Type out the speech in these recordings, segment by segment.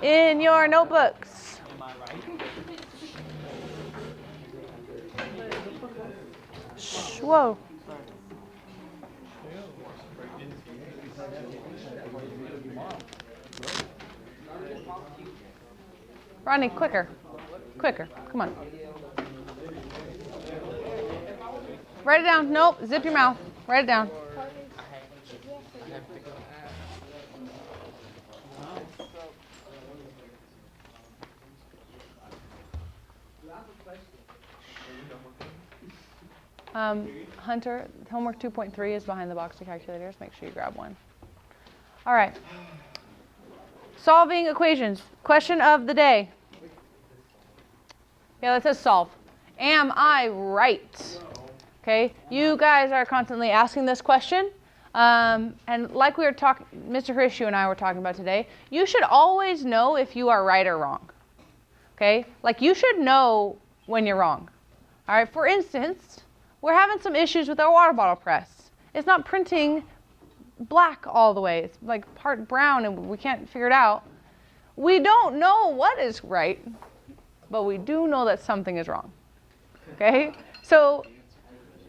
in your notebooks. Shh, whoa. Rodney, quicker. Quicker. Come on. Write it down. Nope. Zip your mouth. Write it down. Hunter, homework 2.3 is behind the box of calculators. Make sure you grab one. All right. Solving equations. Question of the day. Yeah, that says solve. Am I right? Okay. You guys are constantly asking this question. And like we were talking, Mr. Hrishu and I were talking about today, you should always know if you are right or wrong. Okay? Like you should know when you're wrong. All right. For instance, we're having some issues with our water bottle press. It's not printing black all the way. It's like part brown and we can't figure it out. We don't know what is right, but we do know that something is wrong. Okay? So,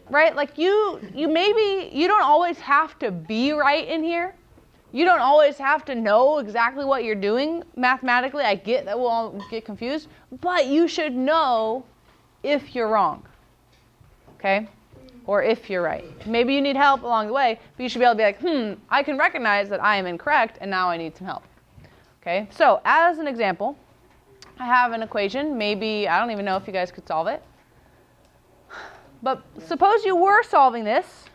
right, like you don't always have to be right in here. You don't always have to know exactly what you're doing mathematically. I get that we'll all get confused, but you should know if you're wrong. Okay? Or if you're right. Maybe you need help along the way, but you should be able to be like, I can recognize that I am incorrect, and now I need some help. Okay? So, as an example, I have an equation. Maybe, I don't even know if you guys could solve it. But suppose you were solving this.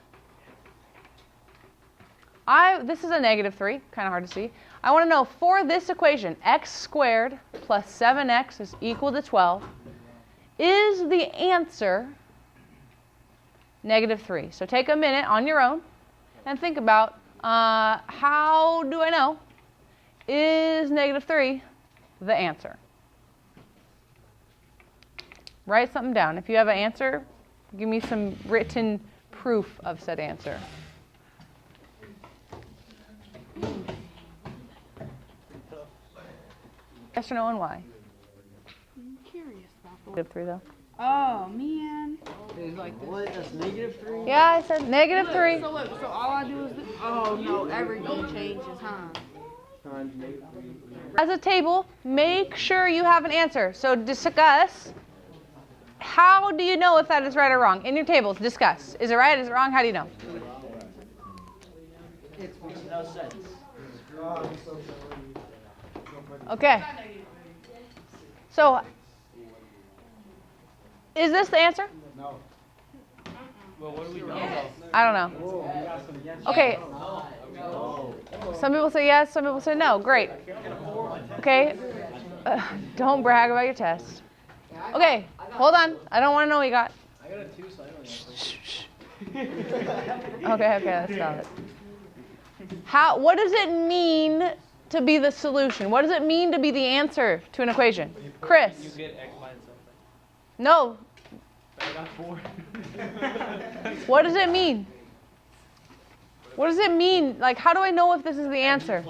This is a -3, kind of hard to see. I want to know, for this equation, x squared plus 7x is equal to 12, is the answer -3. So take a minute on your own and think about, how do I know, is -3 the answer? Write something down. If you have an answer, give me some written proof of said answer. Yes or no, and why? I'm curious about the -3 though. Oh, man. It's like this. What? That's -3? Yeah, I said -3. So look, so all I do is this. Oh, no, everything changes, huh? Times -3. As a table, make sure you have an answer. So discuss, how do you know if that is right or wrong? In your tables, discuss. Is it right? Is it wrong? How do you know? It makes no sense. Okay. So, is this the answer? No. Well, what do we know? I don't know. Okay. Some people say yes, some people say no. Great. Okay. Don't brag about your test. Okay. Hold on. I don't want to know what you got. I got a 2, so I don't know. Okay, let's stop it. What does it mean to be the solution? What does it mean to be the answer to an equation? Chris? You get x minus something. No. I got 4. What does it mean? What does it mean? Like, how do I know if this is the answer?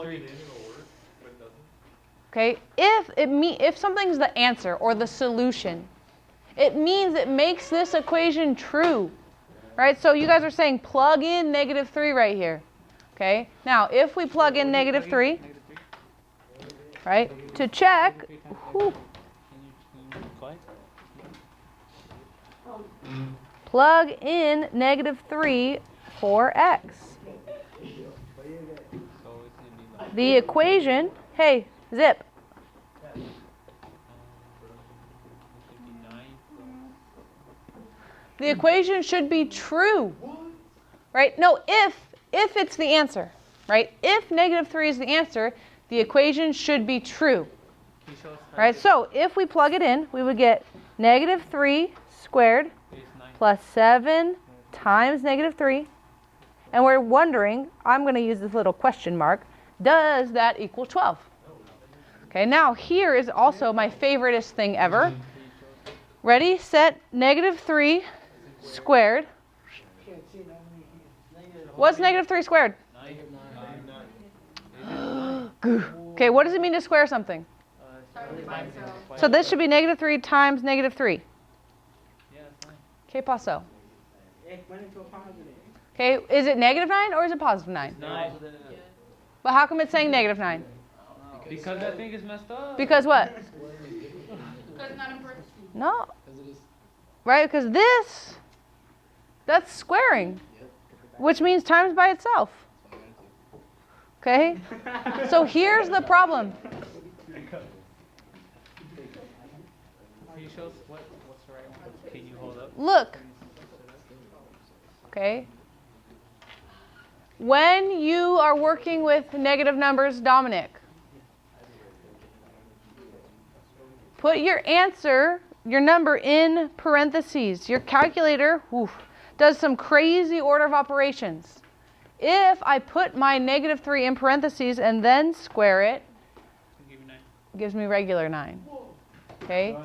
Okay, if something's the answer or the solution, it means it makes this equation true, right? So you guys are saying plug in -3 right here. Okay, now if we plug in -3, right, to check, plug in -3 for x. The equation, hey, zip. The equation should be true, right? No, if it's the answer, right? If -3 is the answer, the equation should be true, right? So if we plug it in, we would get -3 squared plus 7 times -3. And we're wondering, I'm going to use this little question mark, does that equal 12? Okay, now here is also my favoriteest thing ever. Ready, set, -3 squared. What's -3 squared? Okay, what does it mean to square something? So this should be negative 3 times negative 3. Yeah, that's fine. ¿Qué pasó? It went into a positive. Okay, is it negative 9 or is it positive 9? Nine. But how come it's saying negative 9? Because that thing is messed up. Because what? Because not in parentheses. No. Right, because that's squaring, which means times by itself. Okay? So here's the problem. Can you show us what's the right one? Can you hold up? Look. Okay? When you are working with negative numbers, Dominic, put your answer, your number in parentheses. Your calculator does some crazy order of operations. If I put my negative 3 in parentheses and then square it, it gives me regular 9. Okay?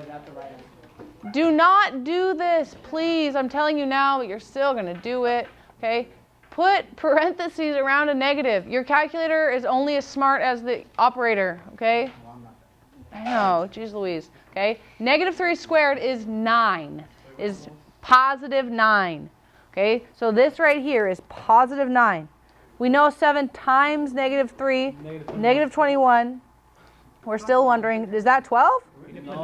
Do not do this, please. I'm telling you now, but you're still going to do it. Okay? Put parentheses around a negative. Your calculator is only as smart as the operator. Okay? I know, geez Louise. Okay? Negative 3 squared is 9. Is positive 9. Okay? So this right here is positive 9. We know 7 times negative 3, negative 21. We're still wondering, is that 12? He didn't put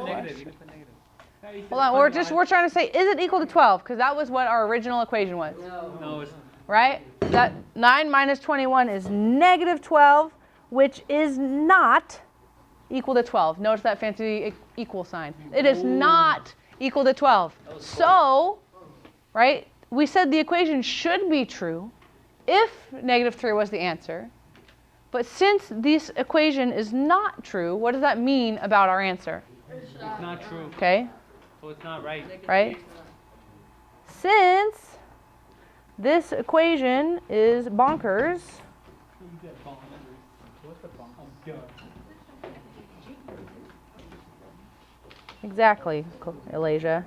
negative. He didn't put negative. Hold on, we're trying to say, is it equal to 12? Because that was what our original equation was. No, it's Right? That 9 minus 21 is negative 12, which is not equal to 12. Notice that fancy equal sign. It is not equal to 12. So, right, we said the equation should be true if negative 3 was the answer. But since this equation is not true, what does that mean about our answer? it's not true. Okay? So it's not right. Right? Since this equation is bonkers, exactly, Elijah.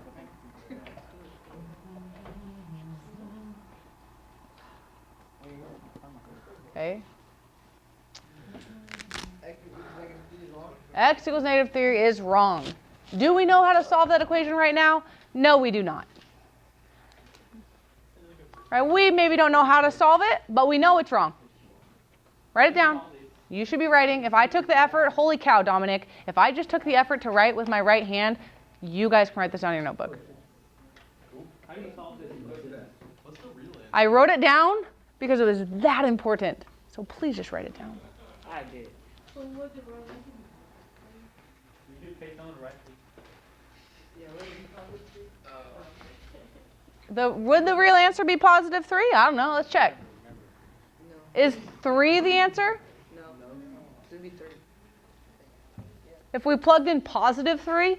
Okay. X equals negative 3 is wrong. Do we know how to solve that equation right now? No, we do not. Right? We maybe don't know how to solve it, but we know it's wrong. Write it down. You should be writing. If I took the effort, holy cow, Dominic, if I just took the effort to write with my right hand, you guys can write this down in your notebook. How do you solve this? I wrote it down because it was that important. So please just write it down. I did. Would the real answer be positive 3? I don't know. Let's check. No. Is 3 the answer? No. It would be 3. If we plugged in positive 3,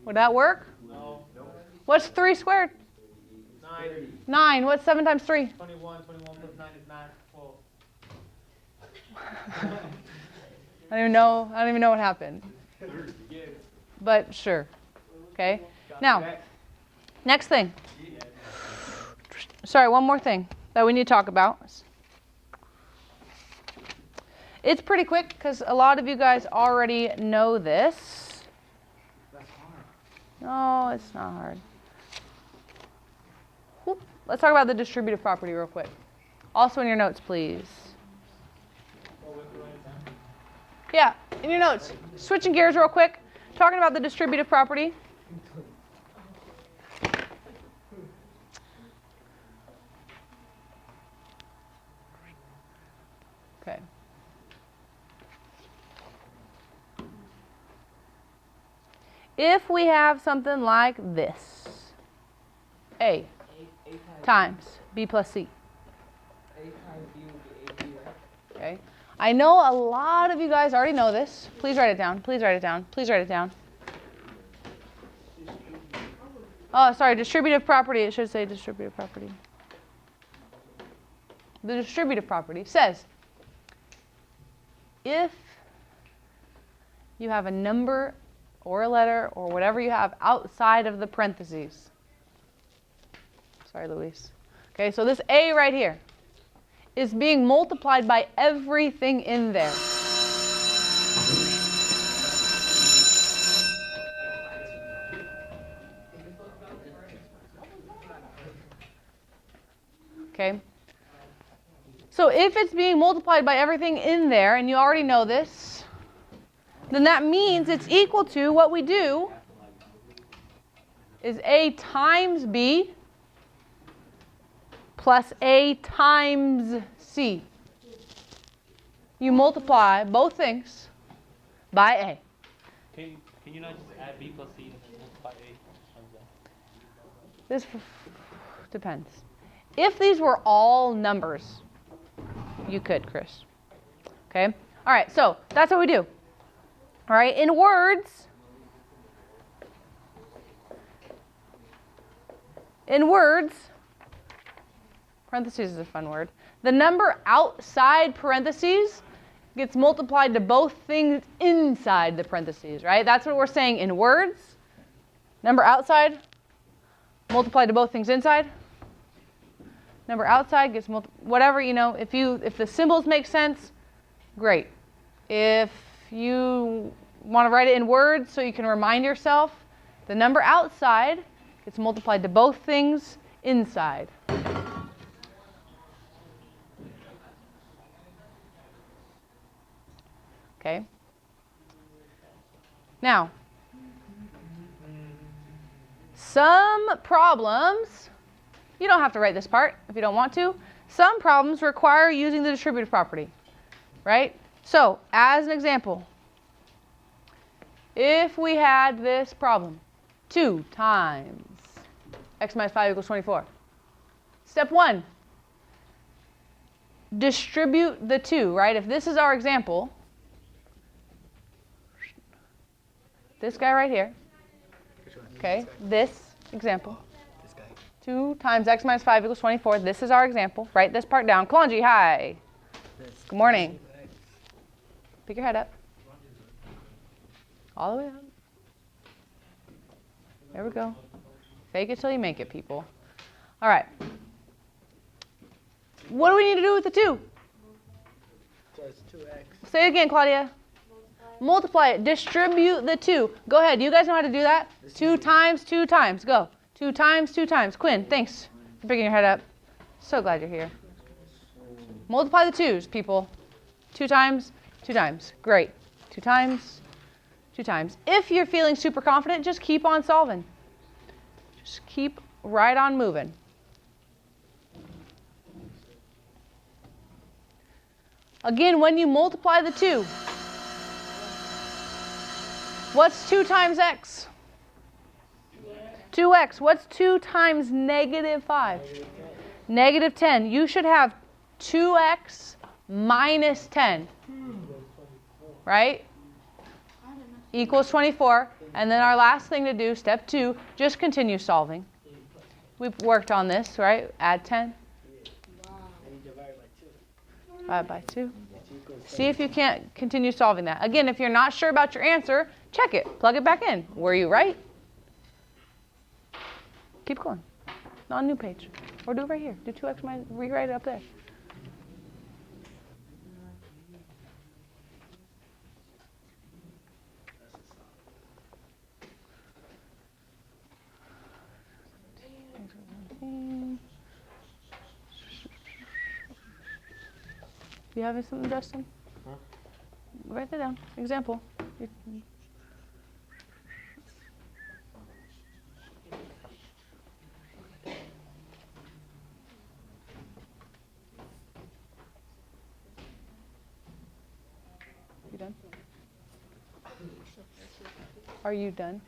would that work? No. What's 3 squared? 9. 9. What's 7 times 3? 21. 21 plus 9 is 9. 12. I don't even know what happened. But sure. Okay. Now, next thing. Sorry, one more thing that we need to talk about. It's pretty quick because a lot of you guys already know this. No, it's not hard. Whoop. Let's talk about the distributive property real quick. Also in your notes, please. Yeah, in your notes. Switching gears real quick. Talking about the distributive property. Okay. If we have something like this, A times B plus C. A times B would be AB, right? Okay. I know a lot of you guys already know this. Please write it down. Please write it down. Please write it down. Oh, sorry, distributive property. It should say distributive property. The distributive property says if you have a number or a letter or whatever you have outside of the parentheses. Sorry, Luis. Okay, so this A right here is being multiplied by everything in there. Okay? So if it's being multiplied by everything in there, and you already know this, then that means it's equal to what we do is A times B plus A times C. You multiply both things by A. Can you not just add b plus c and multiply a? How's that? This depends. If these were all numbers, you could, Chris. Okay? All right, so that's what we do. All right, in words, parentheses is a fun word. The number outside parentheses gets multiplied to both things inside the parentheses, right? That's what we're saying in words. Number outside multiplied to both things inside. Number outside gets whatever, if the symbols make sense, great. If you want to write it in words so you can remind yourself, the number outside gets multiplied to both things inside. Okay? Now, some problems, you don't have to write this part if you don't want to. Some problems require using the distributive property, right? So, as an example, if we had this problem, 2 times x minus 5 equals 24. Step 1, distribute the 2, right? If this is our example, this guy right here, okay, this example, 2 times x minus 5 equals 24. This is our example. Write this part down. Kalonji, hi. Good morning. Pick your head up. All the way up. There we go. Fake it till you make it, people. All right. What do we need to do with the 2? So it's 2x. Say it again, Claudia. Multiply it. Distribute the 2. Go ahead. You guys know how to do that? 2 times, 2 times. Go. 2 times, 2 times. Quinn, thanks for picking your head up. So glad you're here. Multiply the 2's, people. 2 times, 2 times. Great. 2 times, 2 times. If you're feeling super confident, just keep on solving. Just keep right on moving. Again, when you multiply the 2, what's 2 times x? 2x. What's 2 times negative 5? Negative 10. You should have 2x minus 10. Right? Equals 24. And then our last thing to do, step 2, just continue solving. We've worked on this, right? Add 10. Divide by 2. See if you can't continue solving that. Again, if you're not sure about your answer, check it. Plug it back in. Were you right? Keep going. On a new page. Or do it right here. Do 2x minus, rewrite it up there. You having something, Justin? Huh? Write that down. Example. You done? Are you done?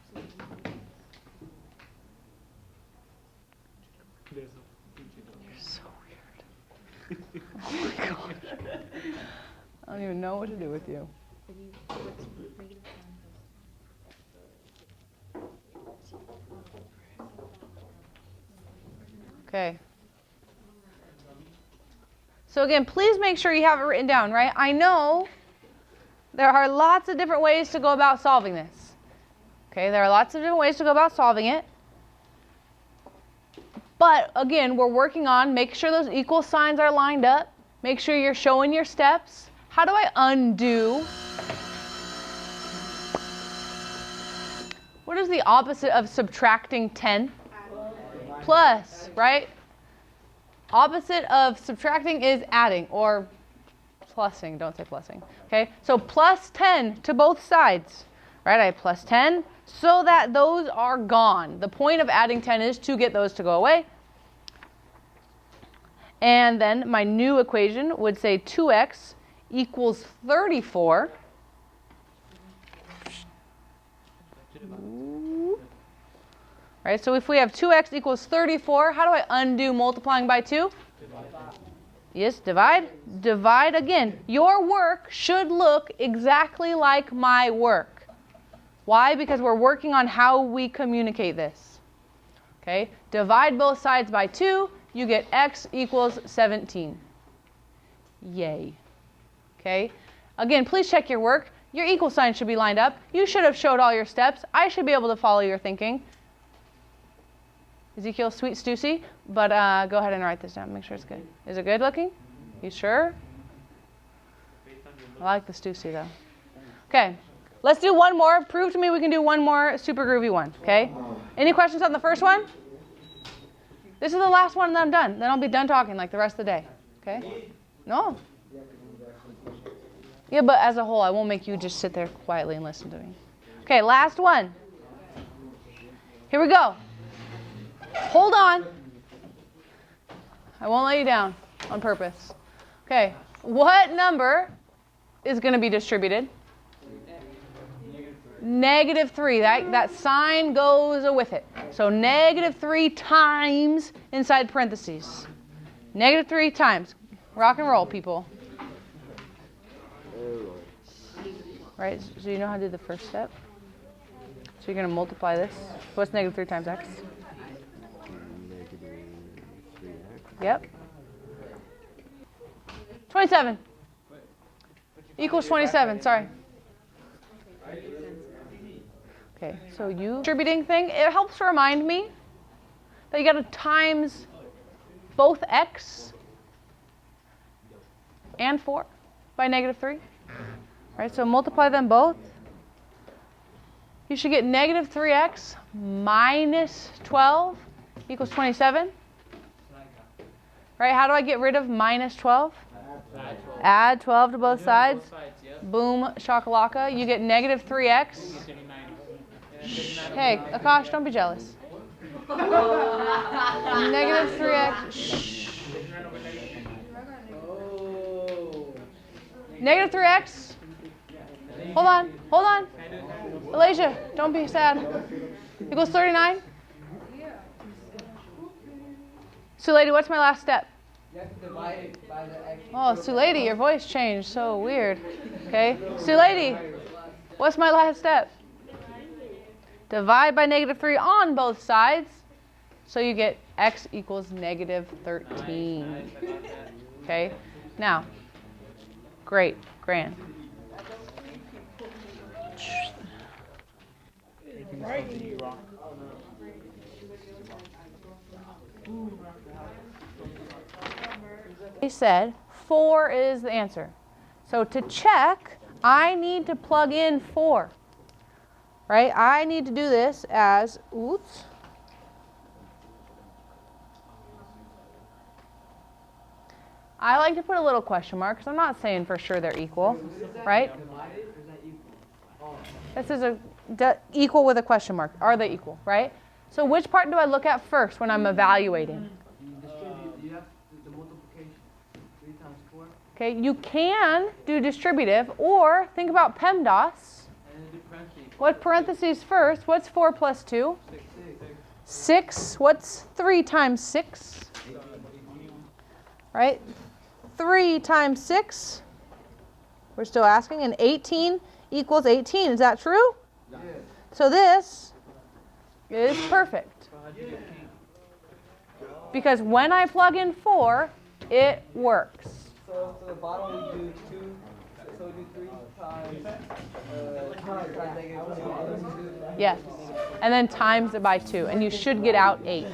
There's a You're so weird. Oh my god. I don't even know what to do with you. Okay. So again, please make sure you have it written down, right? I know there are lots of different ways to go about solving this. Okay, there are lots of different ways to go about solving it. But again, we're working on make sure those equal signs are lined up. Make sure you're showing your steps. How do I undo? What is the opposite of subtracting 10? Plus, right? Opposite of subtracting is adding, or plussing. Don't say plussing. Okay, so plus 10 to both sides. Right, I have plus 10 so that those are gone. The point of adding 10 is to get those to go away. And then my new equation would say 2x equals 34. Right, so if we have 2x equals 34, how do I undo multiplying by 2? Yes, divide. Divide again. Your work should look exactly like my work. Why? Because we're working on how we communicate this. Okay, divide both sides by 2, you get x equals 17. Yay. Okay, again, please check your work. Your equal sign should be lined up. You should have showed all your steps. I should be able to follow your thinking. Ezekiel, sweet Stussy, but go ahead and write this down. Make sure it's good. Is it good looking? You sure? I like the Stussy though. Okay, let's do one more. Prove to me we can do one more super groovy one. Okay. Any questions on the first one? This is the last one and then I'm done. Then I'll be done talking like the rest of the day. Okay? No. Yeah, but as a whole, I won't make you just sit there quietly and listen to me. Okay, last one. Here we go. Hold on. I won't let you down on purpose. Okay, what number is going to be distributed? -3. That sign goes with it. So -3 times inside parentheses. -3 times. Rock and roll, people. Right, so you know how to do the first step? So you're going to multiply this. What's -3 times x? Yep. 27. Equals 27, sorry. Okay, so you distributing thing, it helps to remind me that you got to times both x and 4 by -3. Right, so multiply them both. You should get -3x minus 12 equals 27. Right, how do I get rid of minus 12? Add 12 to both sides. Boom, shakalaka. You get -3x. Hey, Akash, don't be jealous. -3x. -3x. Hold on. Alasia, don't be sad. Equals 39. Sulady, what's my last step? You have to divide it by the x. Oh, Sulady, your voice changed. So weird. Okay. Sulady, what's my last step? Divide by -3 on both sides. So you get x equals -13. Okay. Now, great, grand. He said 4 is the answer. So to check, I need to plug in 4. Right? I need to do this as, oops. I like to put a little question mark because I'm not saying for sure they're equal, right? This is equal with a question mark. Are they equal, right? So which part do I look at first when I'm evaluating? You have the multiplication. 3 times 4. Okay, you can do distributive or think about PEMDAS. What parentheses first? What's 4 plus 2? 6. What's 3 times 6? Right? 3 times 6. We're still asking. And 18 equals 18. Is that true? Yes. So this is perfect. Because when I plug in 4, it works. So the bottom we do 2. So we do 3 times -2. Yes. And then times it by 2. And you should get out 8.